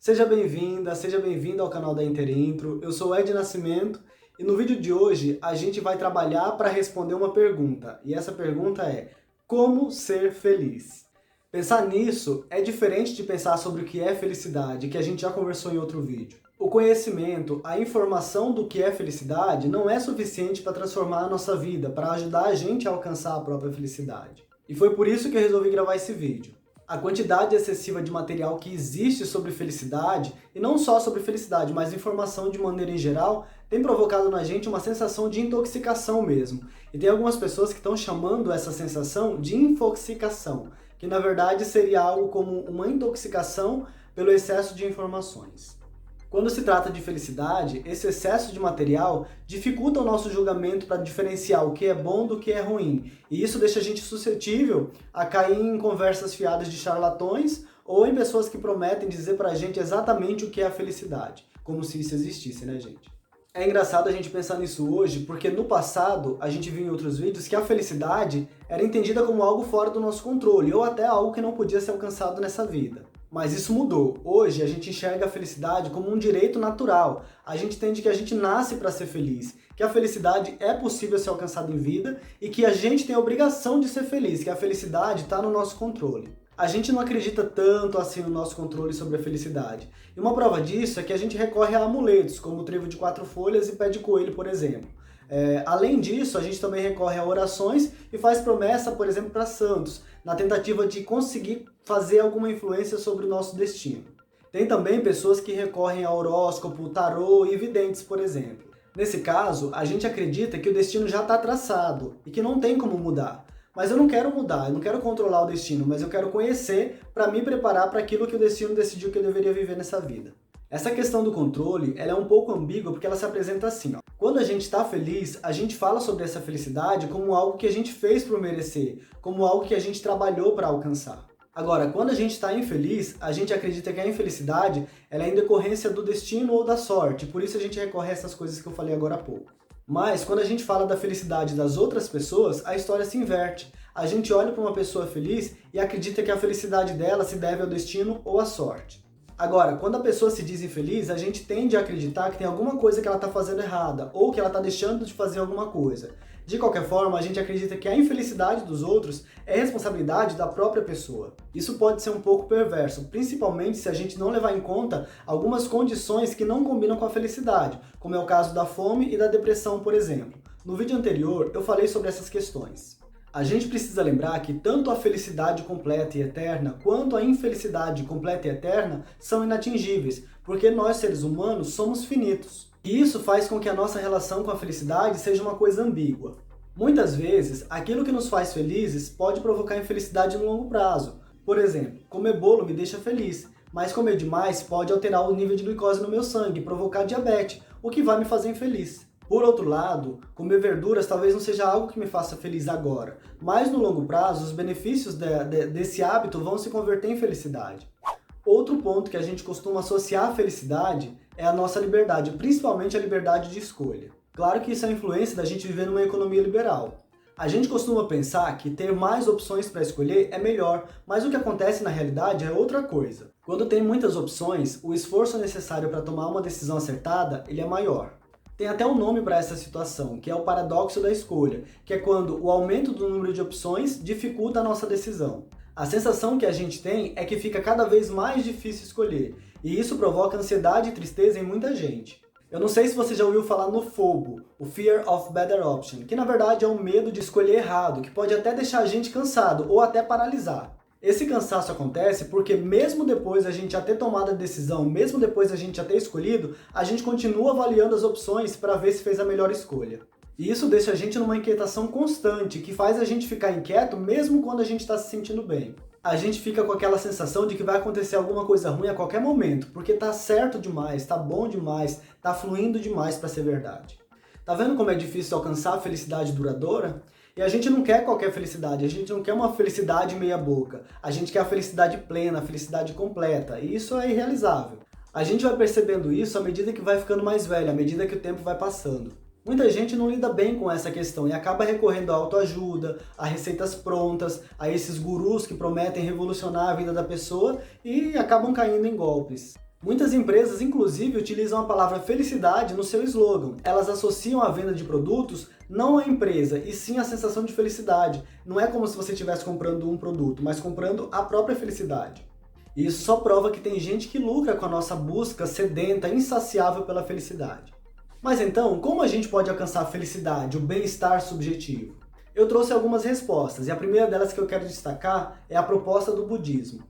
Seja bem-vinda, seja bem-vindo ao canal da Interintro. Eu sou Ed Nascimento e no vídeo de hoje a gente vai trabalhar para responder uma pergunta. E essa pergunta é: como ser feliz? Pensar nisso é diferente de pensar sobre o que é felicidade, que a gente já conversou em outro vídeo. O conhecimento, a informação do que é felicidade não é suficiente para transformar a nossa vida, para ajudar a gente a alcançar a própria felicidade. E foi por isso que eu resolvi gravar esse vídeo. A quantidade excessiva de material que existe sobre felicidade, e não só sobre felicidade, mas informação de maneira em geral, tem provocado na gente uma sensação de intoxicação mesmo. E tem algumas pessoas que estão chamando essa sensação de infoxicação, que na verdade seria algo como uma intoxicação pelo excesso de informações. Quando se trata de felicidade, esse excesso de material dificulta o nosso julgamento para diferenciar o que é bom do que é ruim. E isso deixa a gente suscetível a cair em conversas fiadas de charlatões ou em pessoas que prometem dizer pra gente exatamente o que é a felicidade. Como se isso existisse, né, gente? É engraçado a gente pensar nisso hoje, porque no passado, a gente viu em outros vídeos que a felicidade era entendida como algo fora do nosso controle, ou até algo que não podia ser alcançado nessa vida. Mas isso mudou. Hoje a gente enxerga a felicidade como um direito natural. A gente entende que a gente nasce para ser feliz, que a felicidade é possível ser alcançada em vida e que a gente tem a obrigação de ser feliz, que a felicidade está no nosso controle. A gente não acredita tanto assim no nosso controle sobre a felicidade. E uma prova disso é que a gente recorre a amuletos, como o trevo de 4 folhas e pé de coelho, por exemplo. Além disso, a gente também recorre a orações e faz promessa, por exemplo, para santos, na tentativa de conseguir fazer alguma influência sobre o nosso destino. Tem também pessoas que recorrem a horóscopo, tarô e videntes, por exemplo. Nesse caso, a gente acredita que o destino já está traçado e que não tem como mudar. Mas eu não quero mudar, eu não quero controlar o destino, mas eu quero conhecer para me preparar para aquilo que o destino decidiu que eu deveria viver nessa vida. Essa questão do controle, ela é um pouco ambígua porque ela se apresenta assim, ó. Quando a gente está feliz, a gente fala sobre essa felicidade como algo que a gente fez por merecer, como algo que a gente trabalhou para alcançar. Agora, quando a gente está infeliz, a gente acredita que a infelicidade ela é em decorrência do destino ou da sorte, por isso a gente recorre a essas coisas que eu falei agora há pouco. Mas, quando a gente fala da felicidade das outras pessoas, a história se inverte. A gente olha para uma pessoa feliz e acredita que a felicidade dela se deve ao destino ou à sorte. Agora, quando a pessoa se diz infeliz, a gente tende a acreditar que tem alguma coisa que ela está fazendo errada, ou que ela está deixando de fazer alguma coisa. De qualquer forma, a gente acredita que a infelicidade dos outros é responsabilidade da própria pessoa. Isso pode ser um pouco perverso, principalmente se a gente não levar em conta algumas condições que não combinam com a felicidade, como é o caso da fome e da depressão, por exemplo. No vídeo anterior, eu falei sobre essas questões. A gente precisa lembrar que tanto a felicidade completa e eterna, quanto a infelicidade completa e eterna são inatingíveis, porque nós, seres humanos, somos finitos. E isso faz com que a nossa relação com a felicidade seja uma coisa ambígua. Muitas vezes, aquilo que nos faz felizes pode provocar infelicidade no longo prazo. Por exemplo, comer bolo me deixa feliz, mas comer demais pode alterar o nível de glicose no meu sangue e provocar diabetes, o que vai me fazer infeliz. Por outro lado, comer verduras talvez não seja algo que me faça feliz agora, mas no longo prazo os benefícios desse hábito vão se converter em felicidade. Outro ponto que a gente costuma associar à felicidade é a nossa liberdade, principalmente a liberdade de escolha. Claro que isso é a influência da gente viver numa economia liberal. A gente costuma pensar que ter mais opções para escolher é melhor, mas o que acontece na realidade é outra coisa. Quando tem muitas opções, o esforço necessário para tomar uma decisão acertada ele é maior. Tem até um nome para essa situação, que é o paradoxo da escolha, que é quando o aumento do número de opções dificulta a nossa decisão. A sensação que a gente tem é que fica cada vez mais difícil escolher, e isso provoca ansiedade e tristeza em muita gente. Eu não sei se você já ouviu falar no FOBO, o Fear of Better Option, que na verdade é o medo de escolher errado, que pode até deixar a gente cansado ou até paralisar. Esse cansaço acontece porque mesmo depois da gente já ter tomado a decisão, mesmo depois da gente já ter escolhido, a gente continua avaliando as opções para ver se fez a melhor escolha. E isso deixa a gente numa inquietação constante, que faz a gente ficar inquieto mesmo quando a gente está se sentindo bem. A gente fica com aquela sensação de que vai acontecer alguma coisa ruim a qualquer momento, porque tá certo demais, tá bom demais, tá fluindo demais para ser verdade. Tá vendo como é difícil alcançar a felicidade duradoura? E a gente não quer qualquer felicidade, a gente não quer uma felicidade meia boca. A gente quer a felicidade plena, a felicidade completa, e isso é irrealizável. A gente vai percebendo isso à medida que vai ficando mais velho, à medida que o tempo vai passando. Muita gente não lida bem com essa questão e acaba recorrendo à autoajuda, a receitas prontas, a esses gurus que prometem revolucionar a vida da pessoa e acabam caindo em golpes. Muitas empresas, inclusive, utilizam a palavra felicidade no seu slogan. Elas associam a venda de produtos não à empresa, e sim à sensação de felicidade. Não é como se você estivesse comprando um produto, mas comprando a própria felicidade. E isso só prova que tem gente que lucra com a nossa busca sedenta, insaciável pela felicidade. Mas então, como a gente pode alcançar a felicidade, o bem-estar subjetivo? Eu trouxe algumas respostas, e a primeira delas que eu quero destacar é a proposta do budismo.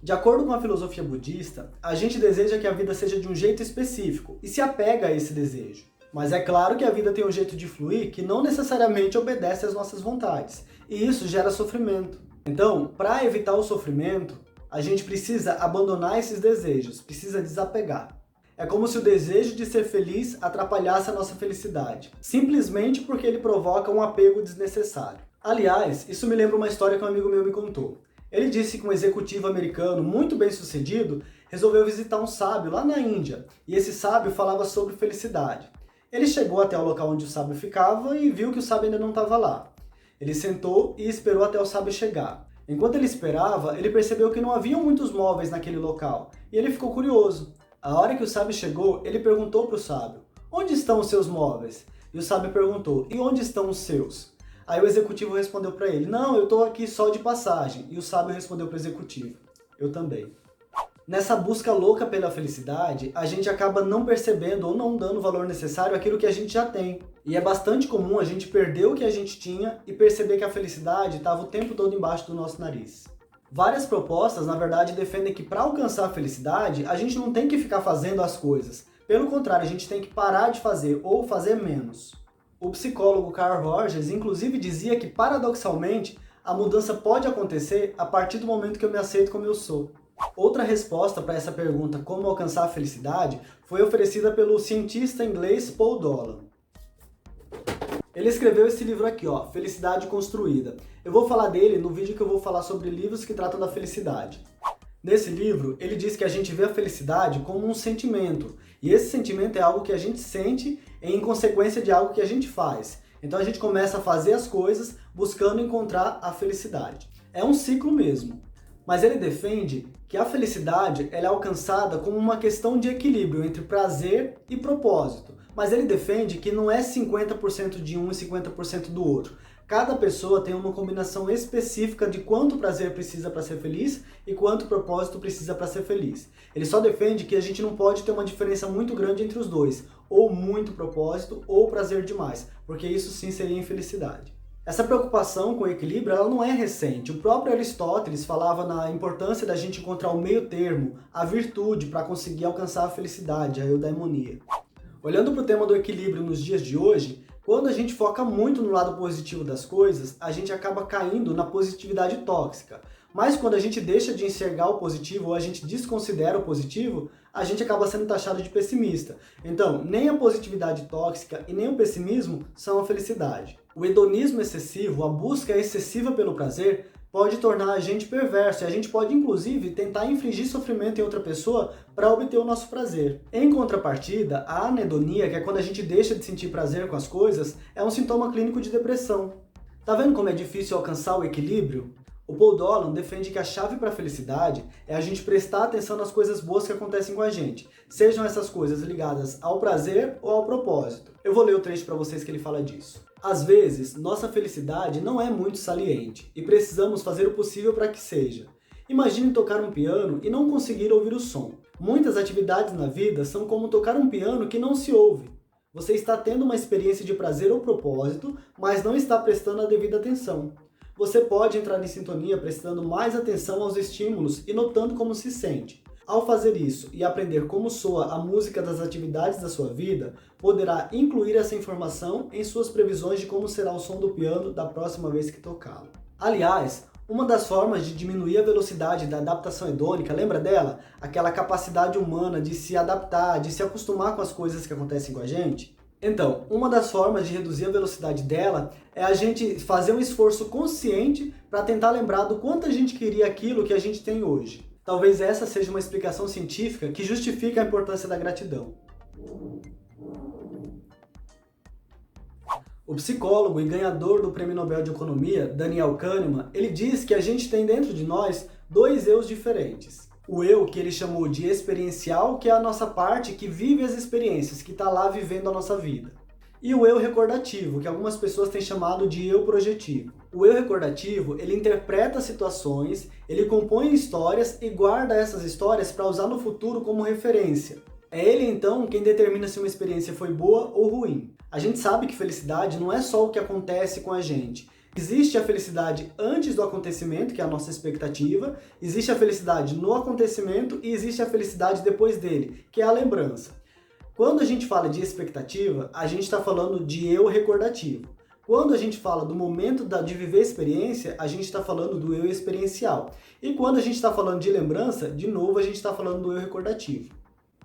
De acordo com a filosofia budista, a gente deseja que a vida seja de um jeito específico e se apega a esse desejo. Mas é claro que a vida tem um jeito de fluir que não necessariamente obedece às nossas vontades, e isso gera sofrimento. Então, para evitar o sofrimento, a gente precisa abandonar esses desejos, precisa desapegar. É como se o desejo de ser feliz atrapalhasse a nossa felicidade, simplesmente porque ele provoca um apego desnecessário. Aliás, isso me lembra uma história que um amigo meu me contou. Ele disse que um executivo americano muito bem sucedido resolveu visitar um sábio lá na Índia, e esse sábio falava sobre felicidade. Ele chegou até o local onde o sábio ficava e viu que o sábio ainda não estava lá. Ele sentou e esperou até o sábio chegar. Enquanto ele esperava, ele percebeu que não haviam muitos móveis naquele local, e ele ficou curioso. A hora que o sábio chegou, ele perguntou para o sábio: "Onde estão os seus móveis?" E o sábio perguntou: "E onde estão os seus?" Aí o executivo respondeu para ele: "Não, eu estou aqui só de passagem." E o sábio respondeu para o executivo: "Eu também." Nessa busca louca pela felicidade, a gente acaba não percebendo ou não dando o valor necessário àquilo que a gente já tem. E é bastante comum a gente perder o que a gente tinha e perceber que a felicidade estava o tempo todo embaixo do nosso nariz. Várias propostas, na verdade, defendem que para alcançar a felicidade, a gente não tem que ficar fazendo as coisas. Pelo contrário, a gente tem que parar de fazer ou fazer menos. O psicólogo Carl Rogers, inclusive, dizia que, paradoxalmente, a mudança pode acontecer a partir do momento que eu me aceito como eu sou. Outra resposta para essa pergunta, como alcançar a felicidade, foi oferecida pelo cientista inglês Paul Dolan. Ele escreveu esse livro aqui, ó, Felicidade Construída. Eu vou falar dele no vídeo que eu vou falar sobre livros que tratam da felicidade. Nesse livro, ele diz que a gente vê a felicidade como um sentimento, e esse sentimento é algo que a gente sente em consequência de algo que a gente faz. Então a gente começa a fazer as coisas buscando encontrar a felicidade. É um ciclo mesmo. Mas ele defende que a felicidade ela é alcançada como uma questão de equilíbrio entre prazer e propósito. Mas ele defende que não é 50% de um e 50% do outro. Cada pessoa tem uma combinação específica de quanto prazer precisa para ser feliz e quanto propósito precisa para ser feliz. Ele só defende que a gente não pode ter uma diferença muito grande entre os dois, ou muito propósito ou prazer demais, porque isso sim seria infelicidade. Essa preocupação com o equilíbrio ela não é recente. O próprio Aristóteles falava na importância da gente encontrar o meio termo, a virtude, para conseguir alcançar a felicidade, a eudaimonia. Olhando para o tema do equilíbrio nos dias de hoje, quando a gente foca muito no lado positivo das coisas, a gente acaba caindo na positividade tóxica. Mas quando a gente deixa de enxergar o positivo ou a gente desconsidera o positivo, a gente acaba sendo taxado de pessimista. Então, nem a positividade tóxica e nem o pessimismo são a felicidade. O hedonismo excessivo, a busca excessiva pelo prazer, pode tornar a gente perverso e a gente pode, inclusive, tentar infligir sofrimento em outra pessoa para obter o nosso prazer. Em contrapartida, a anedonia, que é quando a gente deixa de sentir prazer com as coisas, é um sintoma clínico de depressão. Tá vendo como é difícil alcançar o equilíbrio? O Paul Dolan defende que a chave para a felicidade é a gente prestar atenção nas coisas boas que acontecem com a gente, sejam essas coisas ligadas ao prazer ou ao propósito. Eu vou ler o trecho para vocês que ele fala disso. Às vezes, nossa felicidade não é muito saliente e precisamos fazer o possível para que seja. Imagine tocar um piano e não conseguir ouvir o som. Muitas atividades na vida são como tocar um piano que não se ouve. Você está tendo uma experiência de prazer ou propósito, mas não está prestando a devida atenção. Você pode entrar em sintonia prestando mais atenção aos estímulos e notando como se sente. Ao fazer isso e aprender como soa a música das atividades da sua vida, poderá incluir essa informação em suas previsões de como será o som do piano da próxima vez que tocá-lo. Aliás, uma das formas de diminuir a velocidade da adaptação hedônica, lembra dela? Aquela capacidade humana de se adaptar, de se acostumar com as coisas que acontecem com a gente? Então, uma das formas de reduzir a velocidade dela é a gente fazer um esforço consciente para tentar lembrar do quanto a gente queria aquilo que a gente tem hoje. Talvez essa seja uma explicação científica que justifica a importância da gratidão. O psicólogo e ganhador do Prêmio Nobel de Economia, Daniel Kahneman, ele diz que a gente tem dentro de nós dois eus diferentes. O eu que ele chamou de experiencial, que é a nossa parte que vive as experiências, que está lá vivendo a nossa vida. E o eu recordativo, que algumas pessoas têm chamado de eu projetivo. O eu recordativo, ele interpreta situações, ele compõe histórias e guarda essas histórias para usar no futuro como referência. É ele, então, quem determina se uma experiência foi boa ou ruim. A gente sabe que felicidade não é só o que acontece com a gente. Existe a felicidade antes do acontecimento, que é a nossa expectativa, existe a felicidade no acontecimento e existe a felicidade depois dele, que é a lembrança. Quando a gente fala de expectativa, a gente está falando de eu recordativo. Quando a gente fala do momento de viver a experiência, a gente está falando do eu experiencial. E quando a gente está falando de lembrança, de novo a gente está falando do eu recordativo.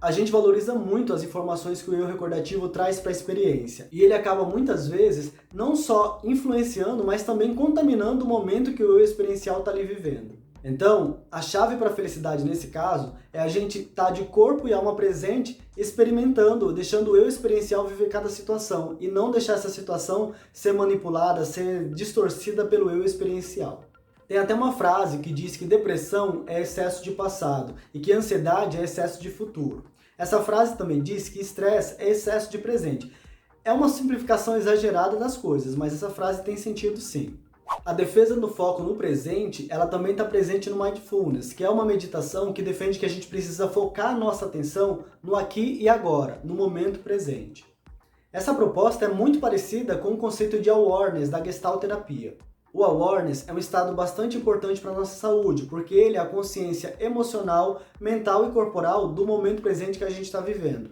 A gente valoriza muito as informações que o eu recordativo traz para a experiência. E ele acaba muitas vezes não só influenciando, mas também contaminando o momento que o eu experiencial está ali vivendo. Então, a chave para a felicidade nesse caso é a gente estar de corpo e alma presente, experimentando, deixando o eu experiencial viver cada situação e não deixar essa situação ser manipulada, ser distorcida pelo eu experiencial. Tem até uma frase que diz que depressão é excesso de passado e que ansiedade é excesso de futuro. Essa frase também diz que estresse é excesso de presente. É uma simplificação exagerada das coisas, mas essa frase tem sentido sim. A defesa do foco no presente, ela também está presente no Mindfulness, que é uma meditação que defende que a gente precisa focar a nossa atenção no aqui e agora, no momento presente. Essa proposta é muito parecida com o conceito de awareness da Gestalt terapia. O awareness é um estado bastante importante para a nossa saúde, porque ele é a consciência emocional, mental e corporal do momento presente que a gente está vivendo.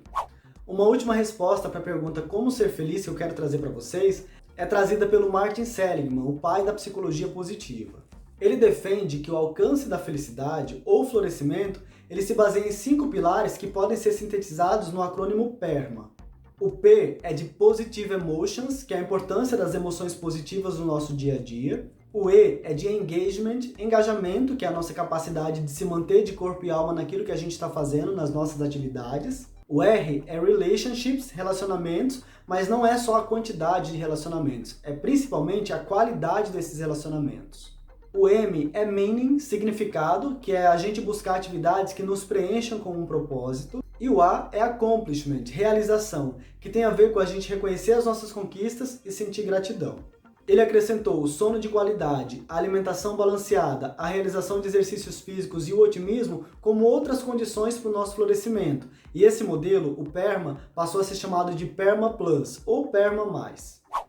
Uma última resposta para a pergunta como ser feliz que eu quero trazer para vocês é trazida pelo Martin Seligman, o pai da psicologia positiva. Ele defende que o alcance da felicidade ou florescimento, ele se baseia em 5 pilares que podem ser sintetizados no acrônimo PERMA. O P é de Positive Emotions, que é a importância das emoções positivas no nosso dia a dia. O E é de Engagement, engajamento, que é a nossa capacidade de se manter de corpo e alma naquilo que a gente está fazendo, nas nossas atividades. O R é Relationships, relacionamentos, mas não é só a quantidade de relacionamentos, é principalmente a qualidade desses relacionamentos. O M é Meaning, significado, que é a gente buscar atividades que nos preencham com um propósito. E o A é Accomplishment, realização, que tem a ver com a gente reconhecer as nossas conquistas e sentir gratidão. Ele acrescentou o sono de qualidade, a alimentação balanceada, a realização de exercícios físicos e o otimismo como outras condições para o nosso florescimento. E esse modelo, o PERMA, passou a ser chamado de PERMA Plus ou PERMA+.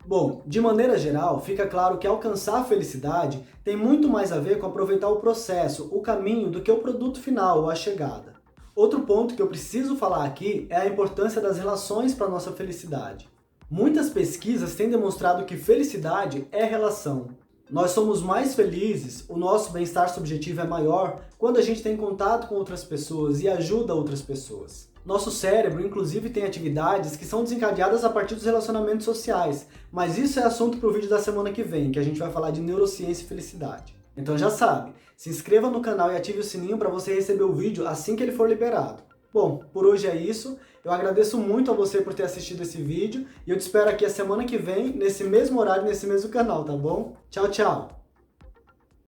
Bom, de maneira geral, fica claro que alcançar a felicidade tem muito mais a ver com aproveitar o processo, o caminho, do que o produto final ou a chegada. Outro ponto que eu preciso falar aqui é a importância das relações para a nossa felicidade. Muitas pesquisas têm demonstrado que felicidade é relação. Nós somos mais felizes, o nosso bem-estar subjetivo é maior quando a gente tem contato com outras pessoas e ajuda outras pessoas. Nosso cérebro, inclusive, tem atividades que são desencadeadas a partir dos relacionamentos sociais, mas isso é assunto para o vídeo da semana que vem, que a gente vai falar de neurociência e felicidade. Então já sabe, se inscreva no canal e ative o sininho para você receber o vídeo assim que ele for liberado. Bom, por hoje é isso. Eu agradeço muito a você por ter assistido esse vídeo e eu te espero aqui a semana que vem, nesse mesmo horário, nesse mesmo canal, tá bom? Tchau, tchau!